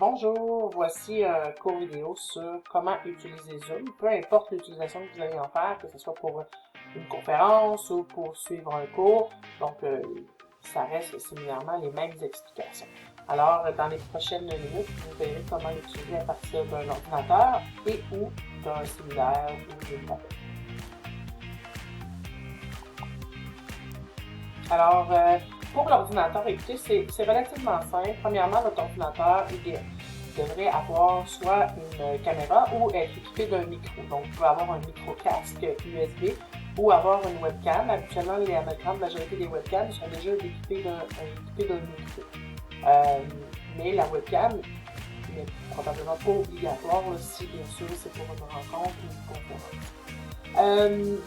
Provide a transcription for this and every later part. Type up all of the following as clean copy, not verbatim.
Bonjour, voici un court vidéo sur comment utiliser Zoom, peu importe l'utilisation que vous allez en faire, que ce soit pour une conférence ou pour suivre un cours. Donc, ça reste similairement les mêmes explications. Alors, dans les prochaines minutes, vous verrez comment l'utiliser à partir d'un ordinateur et ou d'un cellulaire ou d'une tablette. Alors, pour l'ordinateur, écoutez, c'est relativement simple. Premièrement, votre ordinateur, il devrait avoir soit une caméra ou être équipé d'un micro. Donc, vous pouvez avoir un micro-casque USB ou avoir une webcam. Habituellement, la grande majorité des webcams sont déjà équipées d'un micro. Mais la webcam n'est probablement pas obligatoire si, bien sûr, c'est pour une rencontre ou une conférence.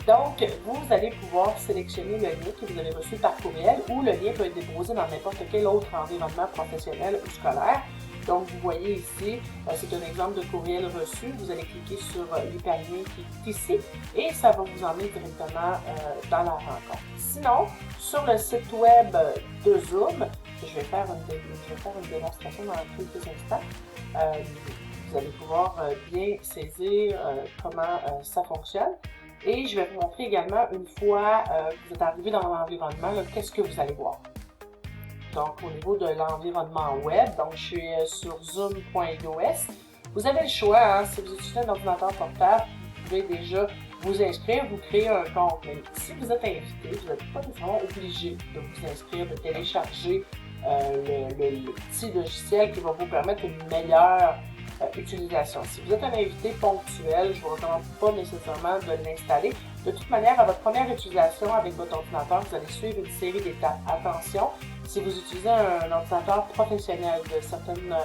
Donc, vous allez pouvoir sélectionner le lien que vous avez reçu par courriel ou le lien peut être déposé dans n'importe quel autre environnement professionnel ou scolaire. Donc, vous voyez ici, c'est un exemple de courriel reçu. Vous allez cliquer sur l'hyperlien qui est ici et ça va vous emmener directement dans la rencontre. Sinon, sur le site web de Zoom, je vais faire une démonstration dans quelques instants. Vous allez pouvoir bien saisir comment ça fonctionne. Et je vais vous montrer également, une fois que vous êtes arrivé dans l'environnement, qu'est-ce que vous allez voir. Donc, au niveau de l'environnement web, donc je suis sur zoom.us. Vous avez le choix, hein, si vous utilisez un ordinateur portable, vous pouvez déjà vous inscrire, vous créer un compte. Mais si vous êtes invité, vous n'êtes pas nécessairement obligé de vous inscrire, de télécharger le petit logiciel qui va vous permettre une meilleure utilisation. Si vous êtes un invité ponctuel, je ne vous recommande pas nécessairement de l'installer. De toute manière, à votre première utilisation avec votre ordinateur, vous allez suivre une série d'étapes. Attention, si vous utilisez un ordinateur professionnel de certaines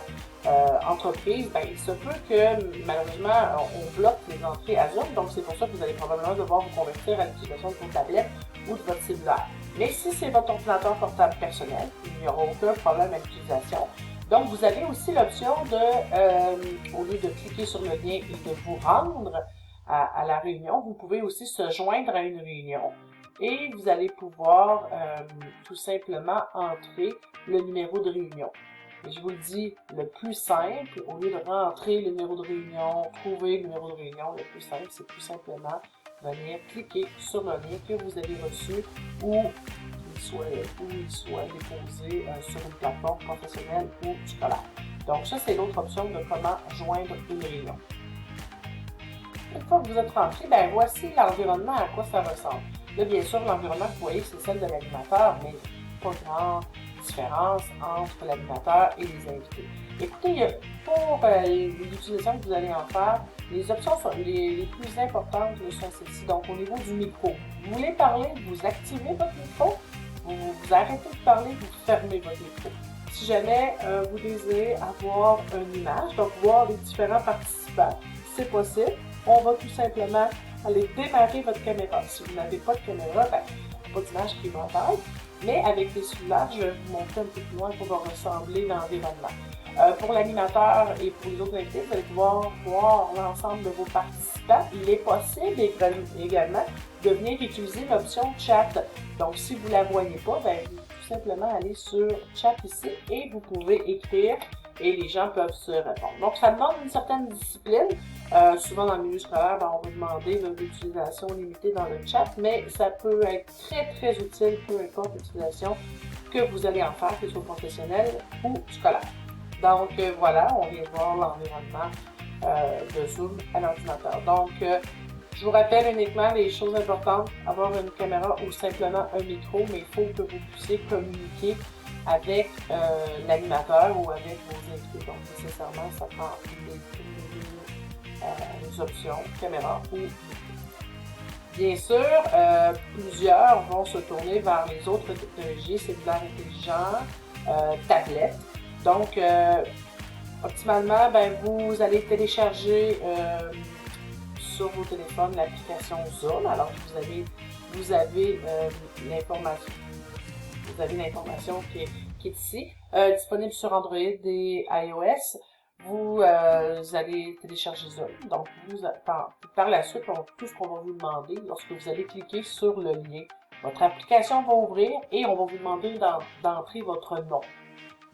entreprises, ben, il se peut que malheureusement, on bloque les entrées à Zoom, donc c'est pour ça que vous allez probablement devoir vous convertir à l'utilisation de vos tablettes ou de votre cellulaire. Mais si c'est votre ordinateur portable personnel, il n'y aura aucun problème à l'utilisation. Donc, vous avez aussi l'option de, au lieu de cliquer sur le lien et de vous rendre à la réunion, vous pouvez aussi se joindre à une réunion et vous allez pouvoir tout simplement entrer le numéro de réunion. Et je vous le dis, le plus simple, au lieu de rentrer le numéro de réunion, trouver le numéro de réunion, le plus simple, c'est tout simplement venir cliquer sur le lien que vous avez reçu ou il soit déposé sur une plateforme professionnelle ou scolaire. Donc ça, c'est l'autre option de comment joindre une réunion. Une fois que vous êtes rentré, ben voici l'environnement, à quoi ça ressemble. Là, bien sûr, l'environnement que vous voyez, c'est celle de l'animateur, mais pas grande différence entre l'animateur et les invités. Écoutez, pour l'utilisation que vous allez en faire, les options les plus importantes sont celles-ci. Donc, au niveau du micro, vous voulez parler, vous activez votre micro. Vous arrêtez de parler, vous fermez votre micro. Si jamais vous désirez avoir une image, donc voir les différents participants, c'est possible. On va tout simplement aller démarrer votre caméra. Si vous n'avez pas de caméra, ben, il n'y a pas d'image qui va apparaître. Mais avec les cellulaires, je vais vous montrer un peu plus loin comment va ressembler l'environnement. Pour l'animateur et pour les autres invités, vous allez pouvoir voir l'ensemble de vos participants. Il est possible également de venir utiliser l'option chat. Donc, si vous ne la voyez pas, ben, vous tout simplement aller sur chat ici et vous pouvez écrire et les gens peuvent se répondre. Donc, ça demande une certaine discipline. Souvent dans le milieu scolaire, ben, on va demander l'utilisation limitée dans le chat, mais ça peut être très, très utile, peu importe l'utilisation que vous allez en faire, que ce soit professionnel ou scolaire. Donc, voilà, on vient de voir l'environnement de Zoom à l'ordinateur. Donc, je vous rappelle uniquement les choses importantes, avoir une caméra ou simplement un micro, mais il faut que vous puissiez communiquer avec l'animateur ou avec vos invités. Donc, nécessairement, ça prend les options caméra ou micro. Bien sûr, plusieurs vont se tourner vers les autres technologies, cellulaires intelligents, tablettes. Donc, optimalement, ben, vous allez télécharger sur vos téléphones l'application Zoom. Alors, vous avez l'information qui est ici, disponible sur Android et iOS. Vous allez télécharger Zoom. Donc, par la suite, tout ce qu'on va vous demander, lorsque vous allez cliquer sur le lien, votre application va ouvrir et on va vous demander d'entrer votre nom.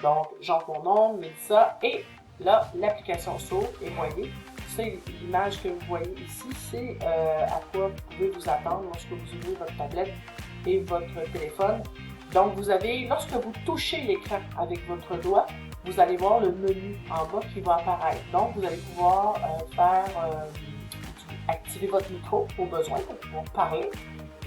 Donc, Jean Cournon, Mélissa et Là, l'application s'ouvre et voyez, c'est l'image que vous voyez ici, c'est à quoi vous pouvez vous attendre lorsque vous ouvrez votre tablette et votre téléphone. Donc, vous avez, lorsque vous touchez l'écran avec votre doigt, vous allez voir le menu en bas qui va apparaître. Donc, vous allez pouvoir activer votre micro au besoin pour pouvoir parler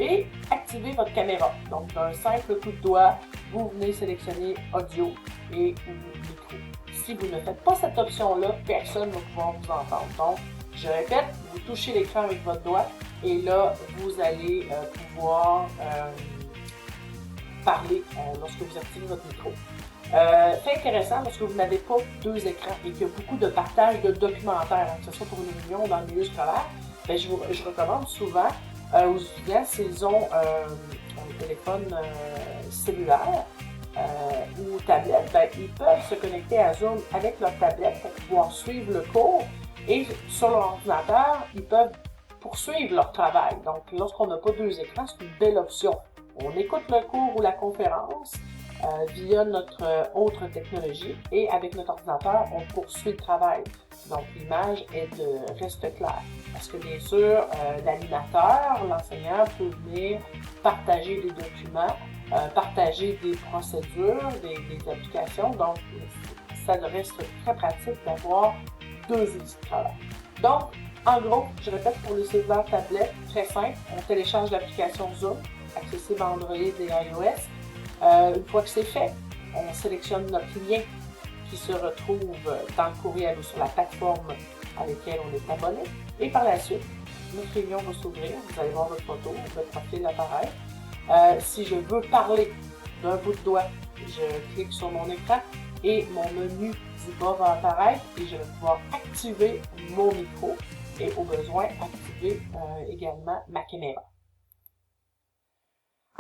et activer votre caméra. Donc, d'un simple coup de doigt, vous venez sélectionner audio et ou micro. Si vous ne faites pas cette option-là, personne ne va pouvoir vous entendre. Donc, je répète, vous touchez l'écran avec votre doigt et là, vous allez pouvoir parler lorsque vous activez votre micro. C'est intéressant lorsque vous n'avez pas deux écrans et qu'il y a beaucoup de partage de documentaires, que ce soit pour une réunion ou dans le milieu scolaire, bien, je recommande souvent aux étudiants, s'ils ont un téléphone cellulaire ou tablette, bien, ils peuvent se connecter à Zoom avec leur tablette pour pouvoir suivre le cours et sur leur ordinateur, ils peuvent poursuivre leur travail. Donc, lorsqu'on n'a pas deux écrans, c'est une belle option. On écoute le cours ou la conférence via notre autre technologie et avec notre ordinateur, on poursuit le travail. Donc, l'image reste claire. Parce que bien sûr, l'animateur, l'enseignant peut venir partager des documents, partager des procédures, des applications. Donc, ça reste très pratique d'avoir deux outils de travail. Donc, en gros, je répète, pour les cellulaires tablettes, très simple, on télécharge l'application Zoom, accessible à Android et iOS. Une fois que c'est fait, on sélectionne notre lien qui se retrouve dans le courriel ou sur la plateforme à laquelle on est abonné. Et par la suite, notre réunion va s'ouvrir. Vous allez voir votre photo, votre profil apparaître. Si je veux parler d'un bout de doigt, je clique sur mon écran et mon menu du bas va apparaître et je vais pouvoir activer mon micro et au besoin activer également ma caméra.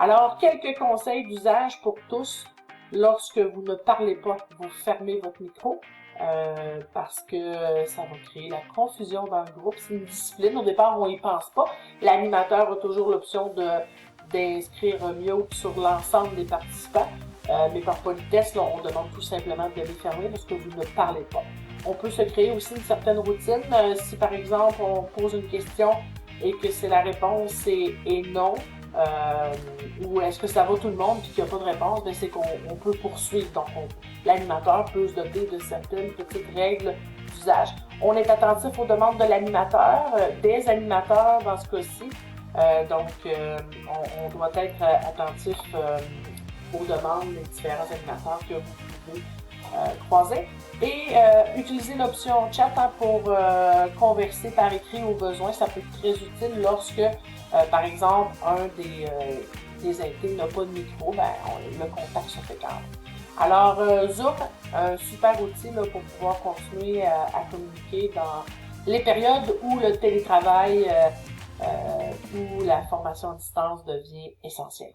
Alors, quelques conseils d'usage pour tous. Lorsque vous ne parlez pas, vous fermez votre micro parce que ça va créer la confusion dans le groupe. C'est une discipline. Au départ, on n'y pense pas. L'animateur a toujours l'option d'inscrire un mute sur l'ensemble des participants. Mais par politesse, là, on demande tout simplement de les fermer lorsque vous ne parlez pas. On peut se créer aussi une certaine routine. Si par exemple, on pose une question et que la réponse est non, ou est-ce que ça va tout le monde puis qu'il n'y a pas de réponse, bien c'est qu'on peut poursuivre. Donc, l'animateur peut se doter de certaines petites règles d'usage. On est attentif aux demandes de l'animateur, des animateurs dans ce cas-ci. Donc, on doit être attentif aux demandes des différents animateurs que vous pouvez croiser. Et utiliser l'option chat pour converser par écrit au besoin. Ça peut être très utile lorsque, par exemple, un des invités n'a pas de micro, ben, le contact se fait quand même. Alors, Zoom, un super outil là, pour pouvoir continuer à communiquer dans les périodes où le télétravail ou la formation à distance devient essentielle.